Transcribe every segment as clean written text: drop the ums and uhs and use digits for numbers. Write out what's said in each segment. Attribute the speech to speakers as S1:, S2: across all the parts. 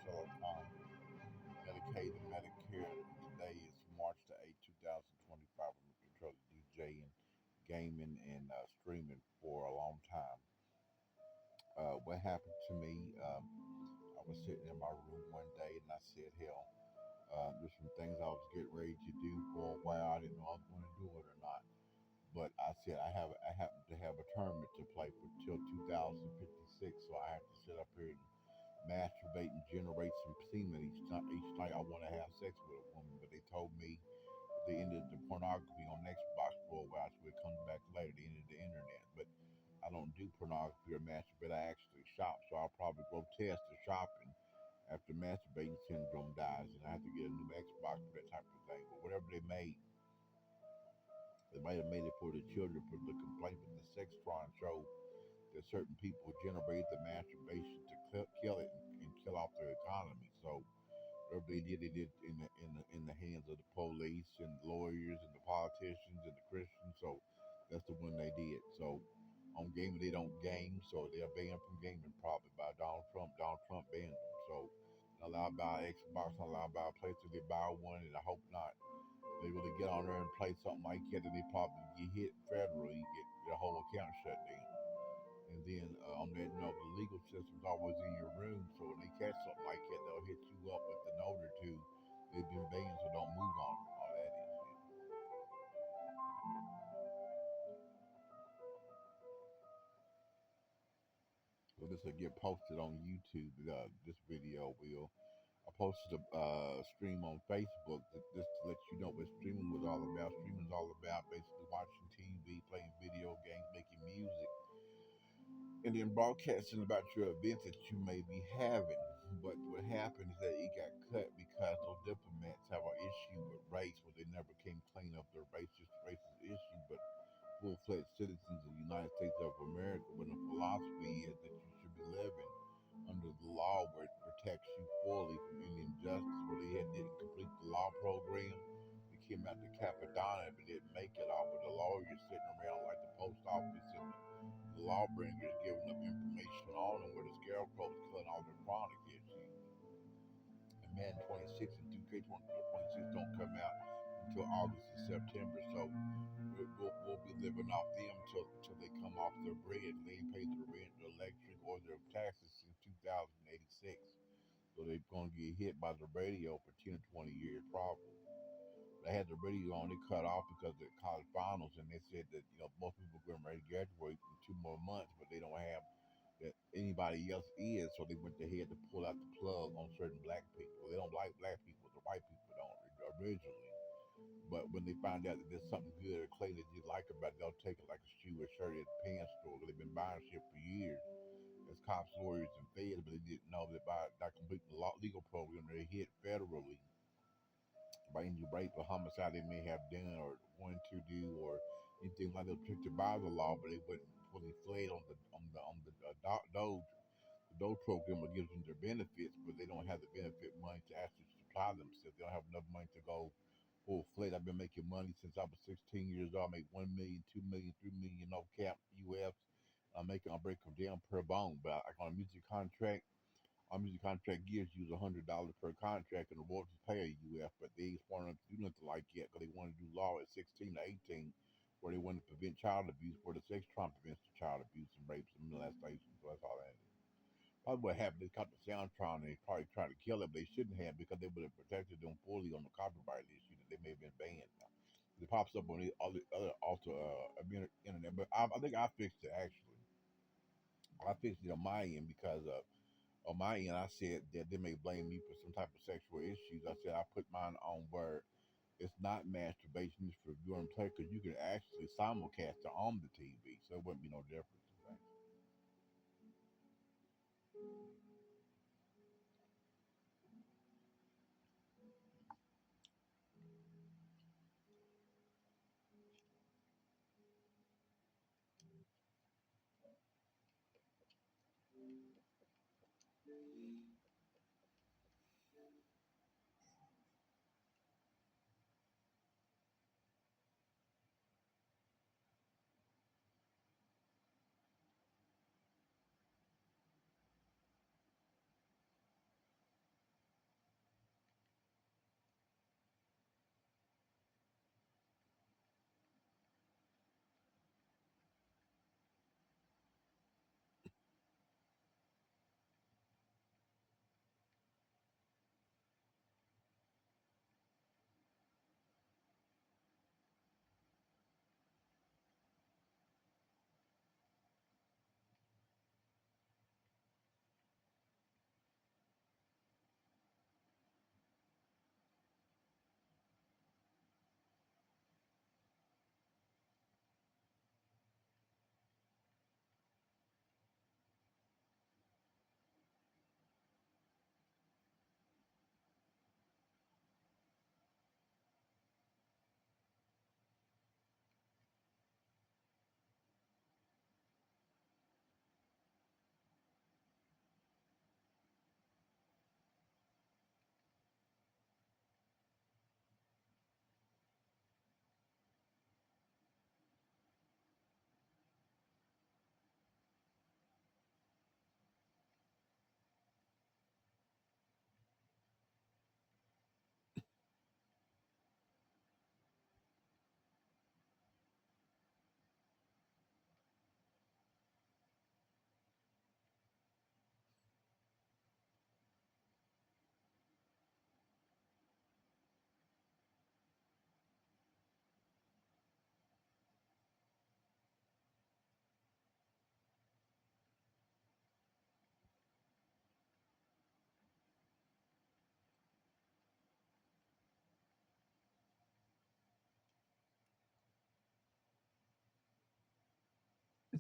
S1: telecom, Medicaid, and Medicare. Today is March the 8th, 2025. I'm a control DJ and gaming and streaming for a long time. What happened to me? I was sitting in my room one day and I said, hell, there's some things I was getting ready to do for a while. I didn't know I was going to do it or not. But I said I happen to have a tournament to play for till 2056, so I have to sit up here and masturbate and generate some semen each night I want to have sex with a woman. But they told me they ended the pornography on Xbox for a while, so it comes back later. They ended the internet, but I don't do pornography or masturbate. I actually shop, so I'll probably grow test the shopping after masturbating syndrome dies, and I have to get a new Xbox for that type of thing. But whatever they made, they might have made it for the children for the complaint, but the Sextron showed that certain people generate the masturbation to kill it and kill off their economy. So whatever they did in the hands of the police and lawyers and the politicians and the Christians. So that's the one they did. So on gaming they don't game, so they're banned from gaming probably by Donald Trump. Donald Trump banned them. So not allowed to buy Xbox, not allowed to buy a PlayStation. They buy one, and I hope not. They really get on there and play something like that, and they probably get hit federally, get their whole account shut down. And then on that note, the legal system's always in your room, so when they catch something like that, they'll hit you up with a note or two. They've been banned, so don't move on. All that is. So this will get posted on YouTube. This video will. I posted a stream on Facebook just to let you know what streaming was all about. Streaming is all about basically watching TV, playing video games, making music, and then broadcasting about your events that you may be having. But what happened is that it got cut because those diplomats have an issue with race, where they never came clean of their racist issue, but full-fledged citizens of the United States of America. When the philosophy is that you should be living under the law where it protects you fully from any injustice, where didn't complete the law program. They came out to Capadonna but didn't make it all, but the lawyers sitting around like the post office and the lawbringers giving them information on them where the scarecrows killing all their chronic issues. And Man 26 and 2K26 don't come out until August and September, so we'll be living off them until they come off their bread. They ain't paid their rent, their electric, or their taxes since 2086. So they're going to get hit by the radio for 10 or 20 years probably. They had the radio on, they cut off because of the college finals, and they said that most people are getting ready to graduate in 2 more months, but they don't have that anybody else is, so they went ahead to pull out the plug on certain black people. They don't like black people, the white people don't originally. But when they find out that there's something good or clean that you like about it, they'll take it like a shoe or shirt at the pants store. They've been buying shit for years as cops, lawyers, and feds, but they didn't know that by not completing the legal program, they hit federally by any rape or homicide they may have done or wanted to do or anything like that protected by the law, but they wouldn't fully fled on the Doge. The Doge program that gives them their benefits, but they don't have the benefit money to actually supply themselves. They don't have enough money to go full fledged. I've been making money since I was 16 years old. I make 1 million, 2 million, 3 million no cap UF. I break them down per bone, but I on a music contract. Our music contract gives you $100 per contract, and the royalties pay a UF, but they ain't smart enough to do nothing like that because they want to do law at 16 to 18, where they want to prevent child abuse, where the sex Trump prevents the child abuse and rapes and molestation. So that's all that is. Probably what happened, they caught the Soundtron and they probably tried to kill it, but they shouldn't have because they would have protected them fully on the copyright issue that they may have been banned. Now, it pops up on all the other also internet, but I think I fixed it actually. I fixed it on my end because on my end, I said that they may blame me for some type of sexual issues. I said I put mine on where it's not masturbation, it's for viewing play because you can actually simulcast it on the TV, so it wouldn't be no difference.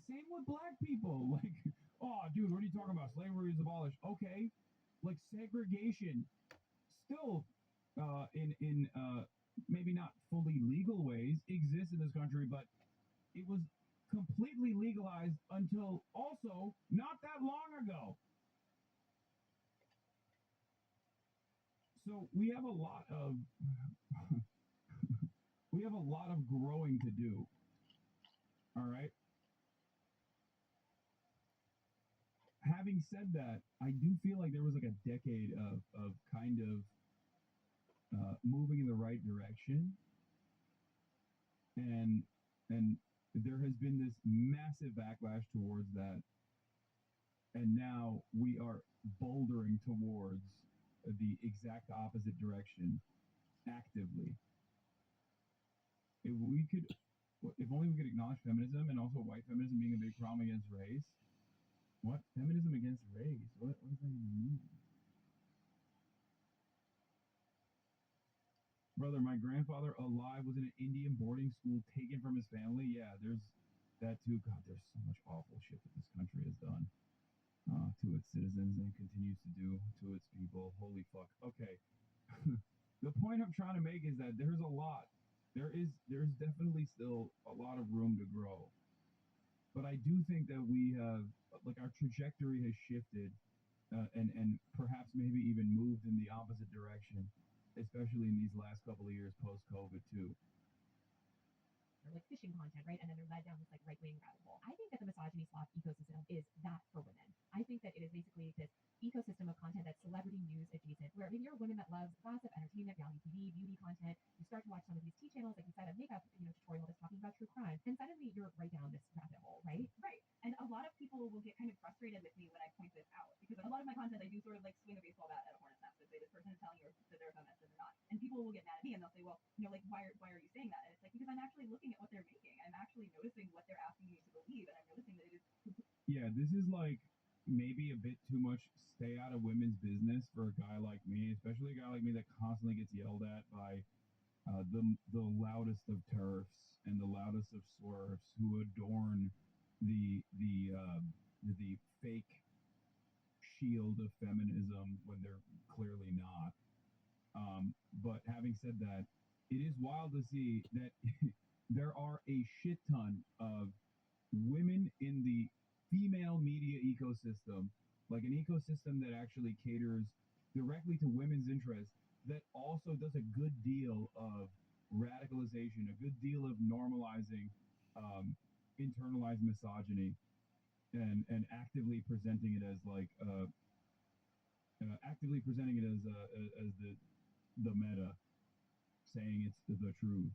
S2: Same with black people. Like, oh, dude, what are you talking about? Slavery is abolished. Okay, like segregation still in maybe not fully legal ways exists in this country, but it was completely legalized until also not that long ago. So we have a lot of we have a lot of growing to do. All right. Having said that, I do feel like there was like a decade of kind of moving in the right direction, and and there has been this massive backlash towards that, and now we are bouldering towards the exact opposite direction actively. If we could, if only we could acknowledge feminism and also white feminism being a big problem against race. What feminism against race? What does that even mean? Brother, my grandfather alive was in an Indian boarding school taken from his family. Yeah, there's that too. God, there's so much awful shit that this country has done to its citizens and continues to do to its people. Holy fuck. Okay. The point I'm trying to make is that there's a lot. There's definitely still a lot of room to grow. But I do think that we have like our trajectory has shifted and perhaps maybe even moved in the opposite direction, especially in these last couple of years post COVID too.
S3: Or like phishing content, right? And then they're led down this like right wing rabbit hole. I think that the misogyny slop ecosystem is that for women. I think that it is basically this ecosystem of content that's celebrity news adjacent, where maybe you're a woman that loves gossip, entertainment, reality TV, beauty content. You start to watch some of these tea channels, like you said, a makeup tutorial that's talking about true crime, and suddenly you're right down this rabbit hole, right?
S4: Right. And a lot of people will get kind of frustrated with me when I point this out because a lot of my content I do sort of like swing a baseball bat at a hornet's nest and say this person is telling you that they're a feminist and they're not. And people will get mad at me and they'll say, well, like why are you saying that? And it's like because I'm actually looking at what they're making. I'm actually noticing what they're asking me to believe, and I'm noticing that it is.
S2: Yeah, this is like maybe a bit too much stay out of women's business for a guy like me, especially a guy like me that constantly gets yelled at by the loudest of turfs and the loudest of swerfs who adorn the fake shield of feminism when they're clearly not. But having said that, it is wild to see that there are a shit ton of women in the female media ecosystem, like an ecosystem that actually caters directly to women's interests, that also does a good deal of radicalization, a good deal of normalizing internalized misogyny, and actively presenting it as like actively presenting it as the meta, saying it's the truth.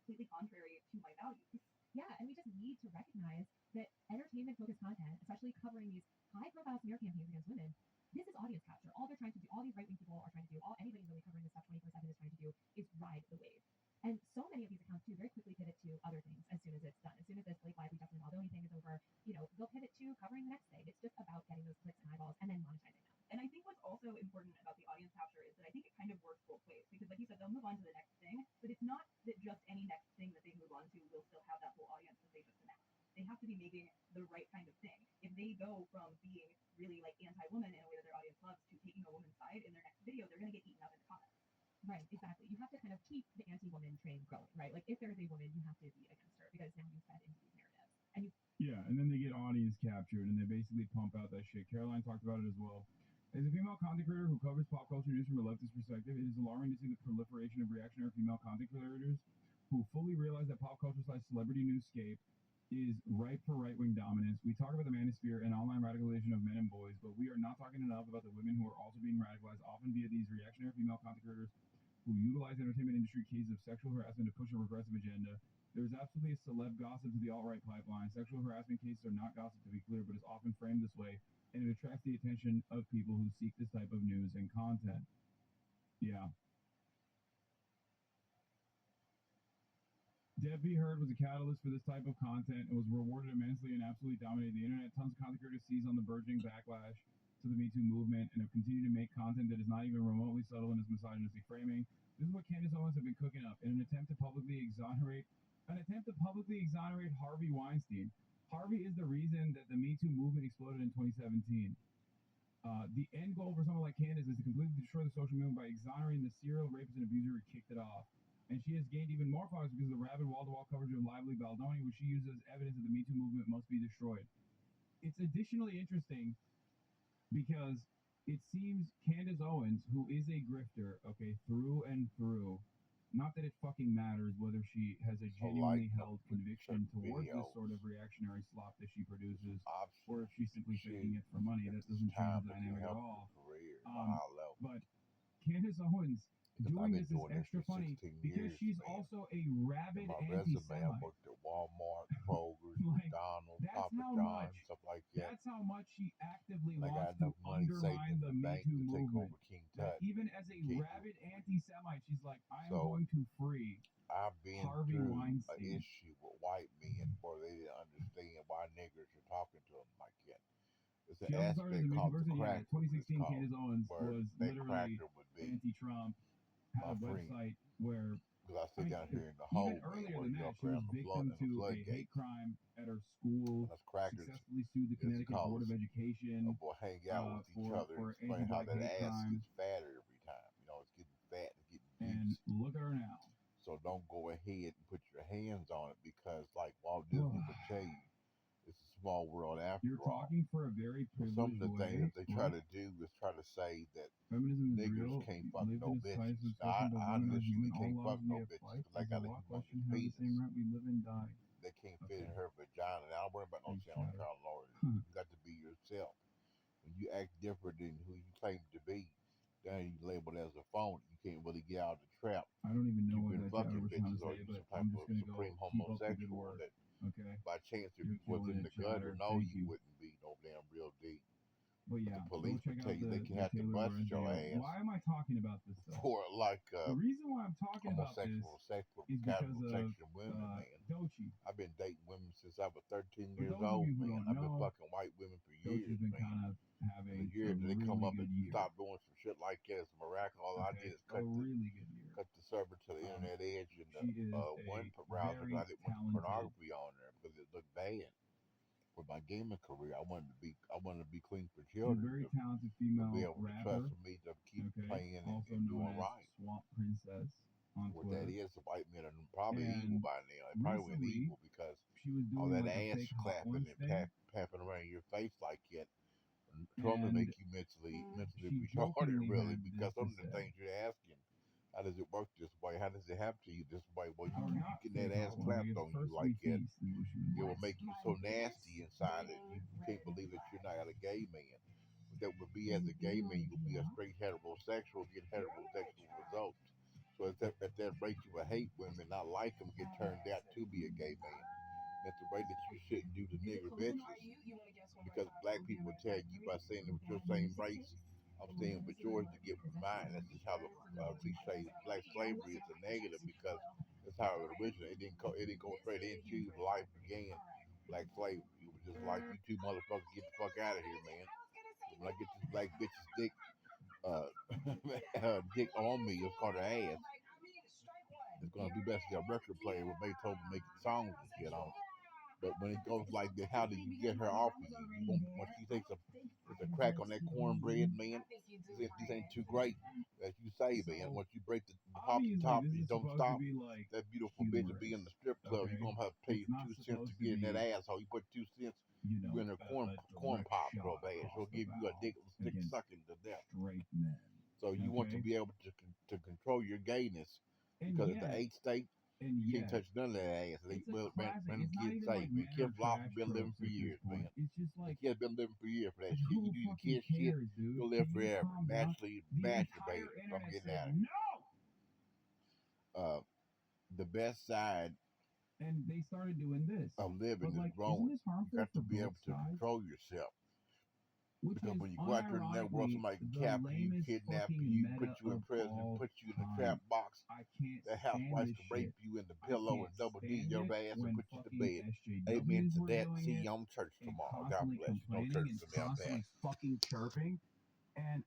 S4: Completely contrary to my values.
S3: Yeah, and we just need to recognize that entertainment focused content, especially covering these high profile smear campaigns against women, this is audience capture. All they're trying to do, all these right wing people are trying to do, all anybody really covering this stuff 24/7 is trying to do is ride the wave. And so many of these accounts too very quickly pivot to other things as soon as it's done. As soon as this Blake Lively, Justin Baldoni thing is over, they'll pivot to covering the next thing. It's just about getting those clicks and eyeballs and then monetizing them.
S4: And I think what's also important about the audience capture is that I think it kind of works both ways because, like you said, they'll move on to the next thing, but it's not that just any next thing that they move on to will still have that whole audience that they just amassed. They have to be making the right kind of thing. If they go from being really like anti-woman in a way that their audience loves to taking a woman's side in their next video, they're going to get eaten up in the comments.
S3: Right, exactly. You have to kind of keep the anti-woman train going, right? Like if there is a woman, you have to be against her because now you fed into these narratives. And you
S2: Yeah, and then they get audience captured and they basically pump out that shit. Caroline talked about it as well. As a female content creator who covers pop culture news from a leftist perspective, it is alarming to see the proliferation of reactionary female content creators who fully realize that pop culture slash celebrity newscape is ripe for right wing dominance. We talk about the manosphere and online radicalization of men and boys, but we are not talking enough about the women who are also being radicalized, often via these reactionary female content creators who utilize entertainment industry cases of sexual harassment to push a regressive agenda. There is absolutely a celeb gossip to the alt-right pipeline. Sexual harassment cases are not gossip, to be clear, but is often framed this way, and it attracts the attention of people who seek this type of news and content. Yeah. Deb B. Heard was a catalyst for this type of content and was rewarded immensely and absolutely dominated the internet. Tons of content creators seized on the burgeoning backlash to the Me Too movement and have continued to make content that is not even remotely subtle in its misogynistic framing. This is what Candace Owens have been cooking up in an attempt to publicly exonerate Harvey Weinstein. Harvey is the reason that the Me Too movement exploded in 2017. The end goal for someone like Candace is to completely destroy the social movement by exonerating the serial rapist and abuser who kicked it off. And she has gained even more followers because of the rabid wall-to-wall coverage of Lively Baldoni, which she uses as evidence that the Me Too movement must be destroyed. It's additionally interesting because it seems Candace Owens, who is a grifter, okay, through and through, not that it fucking matters whether she has a genuinely held conviction towards this sort of reactionary slop that she produces, or if she's simply faking it for money. That doesn't change the dynamic at all. But Candace Owens doing this is extra funny because she's also a rabid anti-Semite.
S1: I worked at Walmart, Kroger's,
S2: Like,
S1: McDonald's,
S2: that's
S1: Papa
S2: how
S1: John's,
S2: much-
S1: stuff like that.
S2: That's how much she actively
S1: And I got
S2: wants to
S1: enough money saved
S2: undermine
S1: in
S2: the
S1: the
S2: Me
S1: bank
S2: Too
S1: to take
S2: movement.
S1: over King
S2: That
S1: Tut.
S2: even as a
S1: King.
S2: rabid anti-Semite, she's like, I am
S1: So,
S2: going to free
S1: I've been
S2: Harvey
S1: through
S2: Weinstein.
S1: an issue with white men where they didn't understand why niggers are talking to them like that. It's an
S2: She also started
S1: aspect
S2: the
S1: called the
S2: version,
S1: cracker.
S2: 2016, Candace Owens
S1: where
S2: was
S1: that
S2: literally
S1: cracker would be
S2: anti-Trump, had
S1: my
S2: a
S1: friend.
S2: website where
S1: Because I sit down here in the
S2: even
S1: hole,
S2: earlier
S1: man,
S2: than that, she was victim to a hate crime at her school, successfully sued the Connecticut Board of Education
S1: will hang out with each other and explain how that ass gets fatter every time. You know, it's getting fat, it's getting juicy.
S2: And look at her now.
S1: So don't go ahead and put your hands on it because, like Walt Disney would tell you, it's a small world after
S2: You're
S1: all.
S2: talking for a very privileged
S1: Some of the
S2: way,
S1: things that they try
S2: right?
S1: to do is try to say that
S2: Feminism is
S1: niggers
S2: real.
S1: can't fuck
S2: Lived
S1: no
S2: in its
S1: bitches.
S2: size
S1: Now, I
S2: women are
S1: initially
S2: human.
S1: can't
S2: All
S1: fuck
S2: laws
S1: no
S2: we have
S1: bitches
S2: fight.
S1: because I
S2: Does
S1: got
S2: the
S1: a
S2: law
S1: humongous
S2: question have the
S1: penis.
S2: same right we live and die?
S1: They can't fit in her vagina. Now, I don't worry about no
S2: Big
S1: South
S2: shadow.
S1: Carolina lawyers. You got to be yourself. When you act different than who you claim to be, then you labeled as a phony. You can't really get out of the trap.
S2: I don't even know
S1: You've
S2: what
S1: been
S2: that shadow
S1: fucking
S2: was trying
S1: bitches,
S2: to
S1: or
S2: say,
S1: you
S2: but
S1: some type
S2: I'm just
S1: of
S2: gonna go
S1: supreme
S2: keep up the good
S1: homosexual
S2: work.
S1: that
S2: Okay.
S1: by chance if
S2: You're
S1: you was in
S2: killing
S1: the
S2: it,
S1: gutter,
S2: Chatter.
S1: no,
S2: Thank
S1: you
S2: you.
S1: wouldn't be no damn real deep.
S2: But
S1: But
S2: yeah,
S1: the
S2: go
S1: police
S2: check
S1: would
S2: out
S1: tell you
S2: the
S1: they can have to
S2: Taylor
S1: bust
S2: Lorenz
S1: your
S2: video.
S1: ass
S2: Why am I talking about this stuff?
S1: for like
S2: The reason why I'm talking about this
S1: homosexual sex with
S2: is because
S1: casual
S2: of
S1: section women, man.
S2: Doechii.
S1: I've been dating women since I was 13
S2: For
S1: years
S2: those of
S1: old,
S2: you who
S1: man.
S2: don't
S1: I've been
S2: know,
S1: fucking white women for
S2: Doechii's
S1: years,
S2: been
S1: man.
S2: kind of
S1: The
S2: having a
S1: year that they
S2: really
S1: come up
S2: good
S1: and
S2: year.
S1: stop doing some shit like that is a miracle. All I
S2: Okay,
S1: did is
S2: a really good year.
S1: cut the server to the internet edge and
S2: She is
S1: one
S2: a
S1: browser.
S2: very
S1: I didn't want
S2: talented.
S1: pornography on there because it looked bad. For my gaming career, I wanted to be clean for
S2: She's a
S1: children.
S2: very talented
S1: To be
S2: female
S1: able to
S2: rapper.
S1: trust me to keep
S2: Okay,
S1: playing
S2: also
S1: and
S2: known
S1: doing
S2: as
S1: right.
S2: Swamp Princess on
S1: What
S2: Twitter.
S1: that is, the white men are probably
S2: And
S1: evil by now. They probably went
S2: recently,
S1: evil because
S2: she was
S1: all
S2: doing
S1: that
S2: like a
S1: ass
S2: fake Hot
S1: clapping
S2: Ones
S1: and
S2: thing,
S1: tapping around your face like that. Trying to
S2: and
S1: make you mentally
S2: she
S1: retarded,
S2: jokingly
S1: really,
S2: had
S1: because
S2: this to
S1: some of the
S2: say.
S1: things you're asking, how does it work this way? How does it happen to you this way? Well,
S2: Or
S1: you
S2: not
S1: get
S2: fake
S1: that ass
S2: Hot Ones, I
S1: clapped
S2: guess
S1: on you
S2: first
S1: like
S2: we
S1: that.
S2: feast is what she was
S1: It
S2: doing.
S1: will make you so nasty inside that you can't believe that you're not a gay man. What that would be as a gay man, you would be a straight heterosexual, get heterosexual results. So if that rate you would hate women, not like them, get turned out to be a gay man. That's the way that you shouldn't do the nigger bitches. Because black people will tell you by saying it with your same race, I'm staying with yours to get with mine. That's just how the cliche black slavery is a negative because that's how it originated. It didn't go straight into life began. Black slavery. It was just like you two motherfuckers get the fuck out of here, man. When I get this black bitch's dick dick on me, it's called her ass. It's gonna be basically a record player with Beethoven making songs and shit on it. But when it goes like this, how do you get her off of you? When she takes a crack on that cornbread, man, these ain't too great. As you say, man, once you break the top, you don't stop.
S2: Like
S1: that beautiful bitch will be in the strip club.
S2: okay?
S1: You're gonna have to pay 2 cents to get in that asshole. You put 2 cents, you in her corn pop real bad. She'll give you a dick stick sucking to death.
S2: Straight men.
S1: So you want to be able to control your gayness because it's the 8th state. You can't touch none of that ass. Man, kids say, man, Kid Block been living for years, man.
S2: It's just like
S1: the kid's been living for years for that
S2: like,
S1: shit.
S2: who
S1: You do the
S2: fucking
S1: kid shit,
S2: cares, dude?
S1: you'll live
S2: Can you
S1: forever.
S2: calm down?
S1: Naturally
S2: The
S1: masturbate.
S2: entire
S1: I'm
S2: internet
S1: getting
S2: said
S1: out of
S2: no.
S1: The best side
S2: And they started doing this.
S1: of living
S2: But like,
S1: is growing.
S2: isn't this harmful
S1: You got to
S2: for
S1: be
S2: both
S1: able to
S2: sides?
S1: control yourself.
S2: Which
S1: Because
S2: is
S1: when you go out there in that world, somebody can capture you, kidnap you, put you in prison, put you in a trap box.
S2: I can't
S1: That housewife can rape you in the pillow and double D your ass and put you to bed. Amen to that. See you on church tomorrow. God bless you. Don't church for me. I'm bad.
S2: Fucking chirping. And